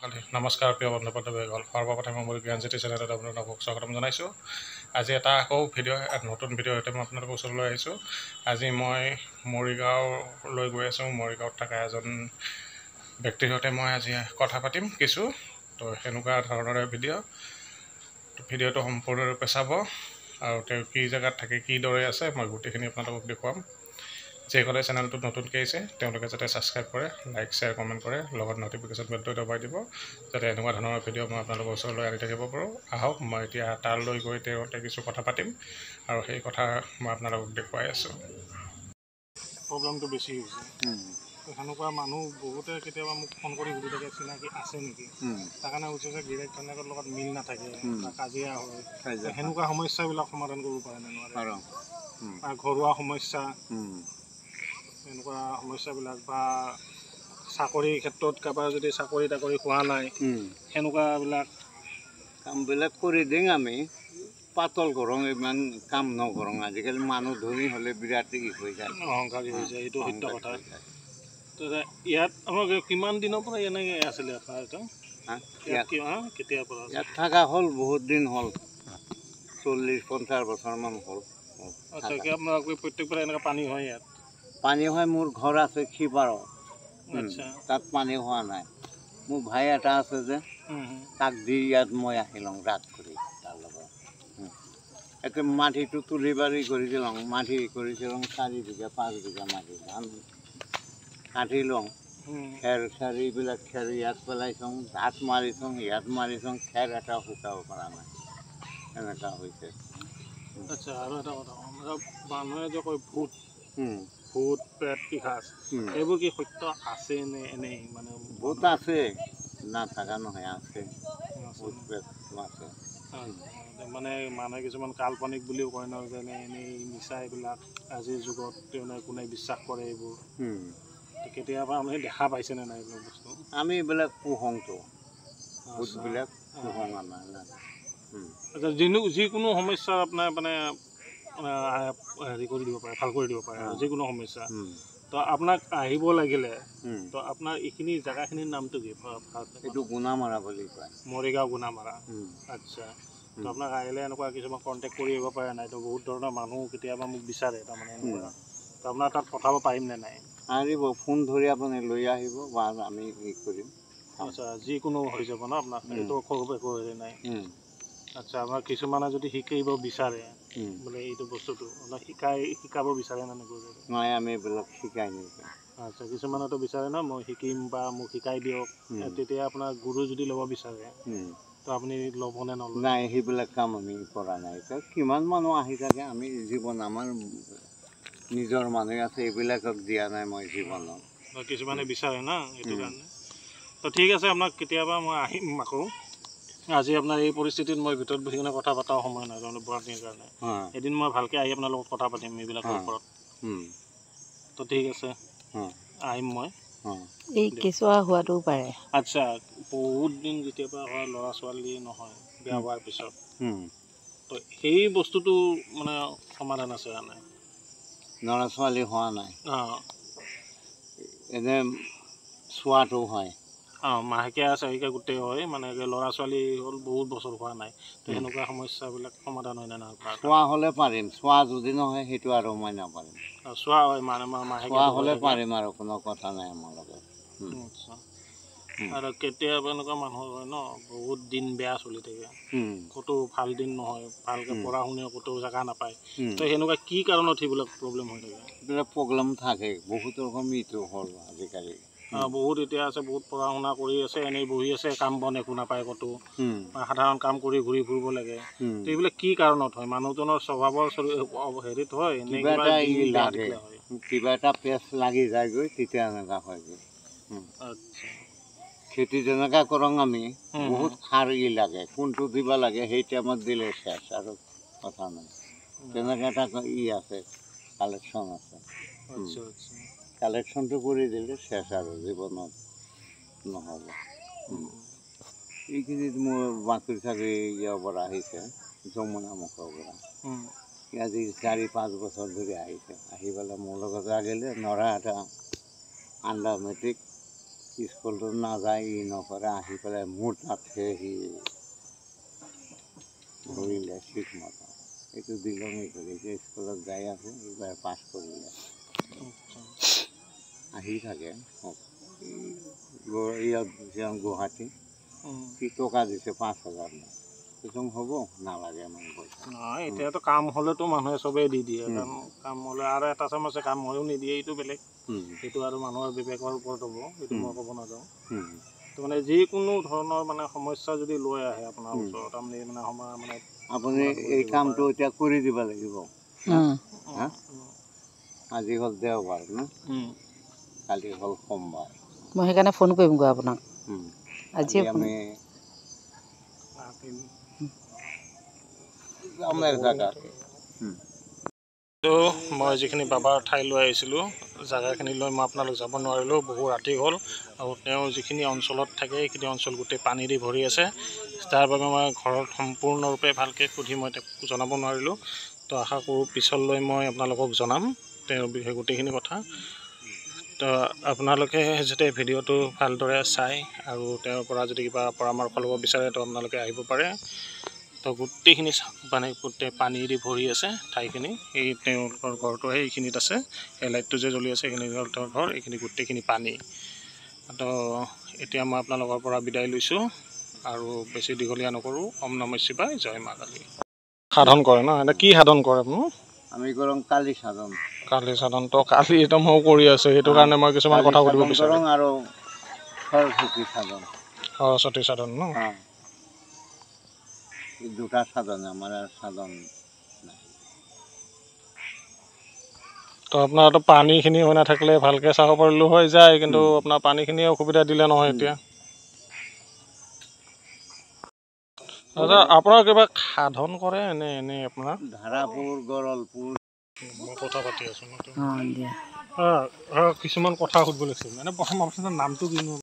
নমস্কাৰ প্ৰিয় বন্ধু বান্ধৱীসকল, সৰ্বপ্ৰথমে মোৰ জ্ঞানজ্যোতি চেনেলত আপোনালোকক স্বাগতম জনাইছোঁ। আজি এটা আকৌ নতুন ভিডিঅ' সৈতে মই আপোনালোকৰ ওচৰলৈ আহিছোঁ। আজি মই মৰিগাঁৱলৈ গৈ আছোঁ। মৰিগাঁৱত থকা এজন ব্যক্তিৰ সৈতে মই আজি কথা পাতিম কিছু। তো সেনেকুৱা ধৰণৰে ভিডিঅ'টো সম্পূৰ্ণৰূপে চাব আৰু তেওঁ কি জেগাত থাকে, কিদৰে আছে, মই গোটেইখিনি আপোনালোকক দেখুৱাম। যিসকলে চেনেলটোত নতুনকৈ আহিছে তেওঁলোকে যাতে ছাবস্ক্ৰাইব কৰে, লাইক শ্বেয়াৰ কমেণ্ট কৰে, লগত ন'টিফিকেশ্যন বেলটো দবাই দিব, যাতে এনেকুৱা ধৰণৰ ভিডিঅ' মই আপোনালোকৰ ওচৰলৈ আনি থাকিব পাৰোঁ। আহক, মই এতিয়া তালৈ গৈ তেওঁতে কিছু কথা পাতিম আৰু সেই কথা মই আপোনালোকক দেখুৱাই আছোঁ। প্ৰব্লেমটো বেছি হৈছে। সেনেকুৱা মানুহ বহুতে কেতিয়াবা মোক ফোন কৰি সুধি থাকে চিনাকি আছে নেকি। তাৰ কাৰণে হৈছে যে গিৰেক তেনেকৰ লগত মিল নাথাকে বা কাজিয়া হয়, সেনেকুৱা সমস্যাবিলাক সমাধান কৰিব পাৰে নে নোৱাৰে? বা ঘৰুৱা সমস্যা, এনেকুৱা সমস্যাবিলাক, বা চাকৰিৰ ক্ষেত্ৰত কাৰোবাৰ যদি চাকৰি তাকৰি হোৱা নাই, সেনেকুৱাবিলাক কামবিলাক কৰি দিওঁ আমি। পাতল কৰং, ইমান কাম নকৰোঁ। আজিকালি মানুহ ধনী হ'লে বিৰাট হৈ যায়, অহংকাৰী হৈ যায়, এইটো সত্য কথা। ইয়াত আমাক কিমান দিনৰ পৰা এনেকৈ আছিলে আপোনাৰ এইটো? কেতিয়াৰ পৰা ইয়াত থকা হ'ল? বহুত দিন হ'ল, 40-50 বছৰমান হ'ল। আচ্ছা, কি আপোনাৰ প্ৰত্যেকবাৰে এনেকৈ পানী হয় ইয়াত? পানী হয়, মোৰ ঘৰ আছে খিপাৰত। আচ্ছা, তাত পানী হোৱা নাই। মোৰ ভাই এটা আছে যে, তাক দি ইয়াত মই আহিলোঁ ৰাত কৰি তাৰ লগত। এতিয়া মাটিটো তুলি বাৰী কৰিছিলোঁ, মাটি কৰিছিলোঁ 4 বিঘা 5 বিঘা মাটি। ধান কাটি লওঁ, খেৰ এইবিলাক খেৰ ইয়াত পেলাইছোঁ, ধাত মাৰিছোঁ, ইয়াত মাৰিছোঁ, খেৰ এটা শুকাব পৰা নাই, এনেকুৱা হৈছে। আচ্ছা, আৰু এটা কথা, মানুহে যে কয় ভূত পেট পিশাচ, এইবোৰ কি সত্য আছে নে এনেই? মানে ভূত আছে, নাথাকা নহয়, আছে। ভূত পেট আছে। মানে মানুহে কিছুমান কাল্পনিক বুলিও কয় ন, যেনে এনেই মিছা এইবিলাক আজিৰ যুগত কোনে বিশ্বাস কৰে এইবোৰ। কেতিয়াবা আমি দেখা পাইছেনে নাই এইবিলাক বস্তু? আমি এইবিলাক পোহংটো, ভূতবিলাক পোহং আমাৰ। আচ্ছা, যিকোনো সমস্যা আপোনাৰ মানে হেৰি কৰি দিব পাৰে, ভাল কৰি দিব পাৰে, যিকোনো সমস্যা। তো আপোনাক আহিব লাগিলে, তো আপোনাৰ এইখিনি জেগাখিনিৰ নামটো কি? এইটো গুণামাৰা বুলি কয়, মৰিগাঁও গুণামাৰা। আচ্ছা, তো আপোনাক আহিলে এনেকুৱা কিছুমান কণ্টেক্ট কৰি আহিব পাৰে নাই? তো বহুত ধৰণৰ মানুহ কেতিয়াবা মোক বিচাৰে তাৰমানে এনেকুৱা, তো আপোনাৰ তাত পঠাব পাৰিম নে নাই? আহিব, ফোন ধৰি আপুনি লৈ আহিব বা আমি হেৰি কৰিম। আচ্ছা, যিকোনো হৈ যাব ন আপোনাৰ? এইটো একো হেৰি নাই। আচ্ছা, আমাৰ কিছুমানে যদি শিকিব বিচাৰে বোলে এইটো বস্তুটো, আপোনাক শিকাব বিচাৰে নে নকৰে? নাই, আমি এইবিলাক শিকাই নিদিওঁ। আচ্ছা, কিছুমানেতো বিচাৰে ন মই শিকিম বা মোক শিকাই দিয়ক, তেতিয়া আপোনাৰ গুৰু যদি ল'ব বিচাৰে তো আপুনি ল'বনে নলয়? নাই, সেইবিলাক কাম আমি কৰা নাই। এতিয়া কিমান মানুহ আহি থাকে, আমি জীৱন আমাৰ নিজৰ মানুহ আছে, এইবিলাকক দিয়া নাই মই জীৱনত। কিছুমানে বিচাৰে না, সেইটো কাৰণে। তো ঠিক আছে, আপোনাক কেতিয়াবা মই আহিম আকৌ। আজি আপোনাৰ এই পৰিস্থিতিত মই ভিতৰত বহি কিনে কথা পতাৰ সময় নাই তাৰমানে বৰাটিৰ কাৰণে। এদিন মই ভালকৈ আহি আপোনাৰ লগত কথা পাতিম এইবিলাকৰ ওপৰত। তো ঠিক আছে, আহিম মই। এই কেঁচুৱা হোৱাটোও পাৰে। আচ্ছা, বহুত দিন যেতিয়াৰ হয় ল'ৰা ছোৱালী নহয়, বিয়া হোৱাৰ পিছত, তো সেই বস্তুটো মানে সমাধান আছে কাৰণে ল'ৰা ছোৱালী হোৱা নাই, এনে চোৱাটো হয়। মাহেকীয়া চাহিকীয়া গোটেই হয়, মানে ল'ৰা ছোৱালী হ'ল বহুত বছৰ হোৱা নাই, তো সেনেকুৱা সমস্যাবিলাক সমাধান হয় নে নহয়? চোৱা হ'লে পাৰিম, চোৱা যদি নহয় সেইটো আৰু মই নাপাৰিম। চোৱা হয় মানে চোৱা হ'লে পাৰিম, আৰু কোনো কথা নাই আমাৰ লগত। আচ্ছা, আৰু কেতিয়াবা এনেকুৱা মানুহ হয় ন, বহুত দিন বেয়া চলি থাকে, ক'তো ভাল দিন নহয়, ভালকৈ পঢ়া শুনা ক'তো জেগা নাপায়, তো সেনেকুৱা কি কাৰণত সেইবিলাক প্ৰব্লেম হৈ থাকে? এইবিলাক প্ৰব্লেম থাকে, বহুত ৰকম মৃত্যু হ'ল আজিকালি। বহুত এতিয়া আছে, বহুত পঢ়া শুনা কৰি আছে, এনেই বহি আছে, কাম বন একো নাপায় ক'তো, সাধাৰণ কাম কৰি ঘূৰি ফুৰিব লাগে। তো এইবিলাক কি কাৰণত হয়? মানুহজনৰ স্বভাৱৰ হেৰিত হয়, কিবা এটা পেচ লাগি যায়গৈ, তেতিয়া এনেকুৱা হয়গৈ। খেতি যেনেকৈ কৰোঁ আমি, বহুত সাৰ লাগে, কোনটো দিব লাগে সেই টাইমত দিলে চেচ, আৰু কথা নাই। তেনেকৈ এটা আছে, কালেকশ্যন আছে। কালেকশ্যনটো কৰি দিলে চেচ, আৰু জীৱনত নহ'ব। এইখিনিত মোৰ বাকৰি চাকৰি ইয়াৰ পৰা আহিছে, যমুনা মুখৰ পৰা। আজি 4-5 বছৰ ধৰি আহিছে, আহি পেলাই মোৰ লগত লাগিলে। নৰা এটা আণ্ডাৰ মেট্ৰিক স্কুলটো নাযায় ই নকৰে আহি পেলাই মোৰ তাতহে সি ধৰিলে ঠিকমতে এইটো দিলঙি কৰিছে স্কুলত যাই আছোঁ এইবাৰ পাছ কৰিলে আহি থাকে ইয়াত গুৱাহাটী সি টকা দিছে 5,000 কিছুম হ'ব নালাগে মানে পইচা নহয় এতিয়াতো কাম হ'লেতো মানুহে চবেই দি দিয়ে কাৰণ কাম হ'লে আৰু এটা চামুচে কাম হৈও নিদিয়ে এইটো বেলেগ সেইটো আৰু মানুহৰ বিবেকৰ ওপৰত হ'ব এইটো মই ক'ব নাযাওঁ তো মানে যিকোনো ধৰণৰ মানে সমস্যা যদি লৈ আহে আপোনাৰ ওচৰত আপুনি মানে সময় মানে আপুনি এই কামটো এতিয়া কৰি দিব লাগিব আজি হ'ল দেওবাৰ ন কালি হ'ল সোমবাৰ মই সেইকাৰণে ফোন কৰিমগৈ আপোনাক আজি আমি আমাৰ জেগাত তো মই যিখিনি বাবাৰ ঠাইলৈ আহিছিলোঁ জেগাখিনিলৈ মই আপোনালোক যাব নোৱাৰিলোঁ বহু ৰাতি হ'ল আৰু তেওঁ যিখিনি অঞ্চলত থাকে সেইখিনি অঞ্চল গোটেই পানী দি ভৰি আছে তাৰ বাবে মই ঘৰত সম্পূৰ্ণৰূপে ভালকৈ সুধি মই তেওঁক জনাব নোৱাৰিলোঁ তো আশা কৰোঁ পিছলৈ মই আপোনালোকক জনাম তেওঁৰ বিষয়ে গোটেইখিনি কথা তো আপোনালোকে যাতে ভিডিঅ'টো ভালদৰে চাই আৰু তেওঁৰ পৰা যদি কিবা পৰামৰ্শ ল'ব বিচাৰে তো আপোনালোকে আহিব পাৰে তো গোটেইখিনি মানে গোটেই পানী দি ভৰি আছে ঠাইখিনি এই তেওঁলোকৰ ঘৰটো এইখিনিত আছে এই লাইটটো যে জ্বলি আছে এইখিনি হ'ল তেওঁৰ ঘৰ এইখিনি গোটেইখিনি পানী তো এতিয়া মই আপোনালোকৰ পৰা বিদায় লৈছোঁ আৰু বেছি দীঘলীয়া নকৰোঁ ওম নমঃ শিৱায় জয় মা কালী সাধন কৰে ন এতিয়া কি সাধন কৰে আপুনি আমি কৰোঁ কালি সাধন কালি সাধন তো কালি এটা ময়ো কৰি আছোঁ সেইটো কাৰণে মই কিছুমান কথা সুধিব বিচাৰোঁ আৰু সৰস্বতী সাধন সৰস্বতী সাধন ন এই দুটা সাধন আমাৰ সাধন তো আপোনাৰতো পানীখিনি হৈ নাথাকিলে ভালকৈ চাব পাৰিলেও হৈ যায় কিন্তু আপোনাৰ পানীখিনিয়ে অসুবিধা দিলে নহয় এতিয়া আপোনাৰ কিবা সাধন কৰে নে এনেই আপোনাৰ ধাৰাপুৰ গৰলপুৰ মই কথা পাতি আছোঁ দিয়া কিছুমান কথা সুধিব লাগিছিল মানে প্ৰথম আপোনাৰ নামটো কিনো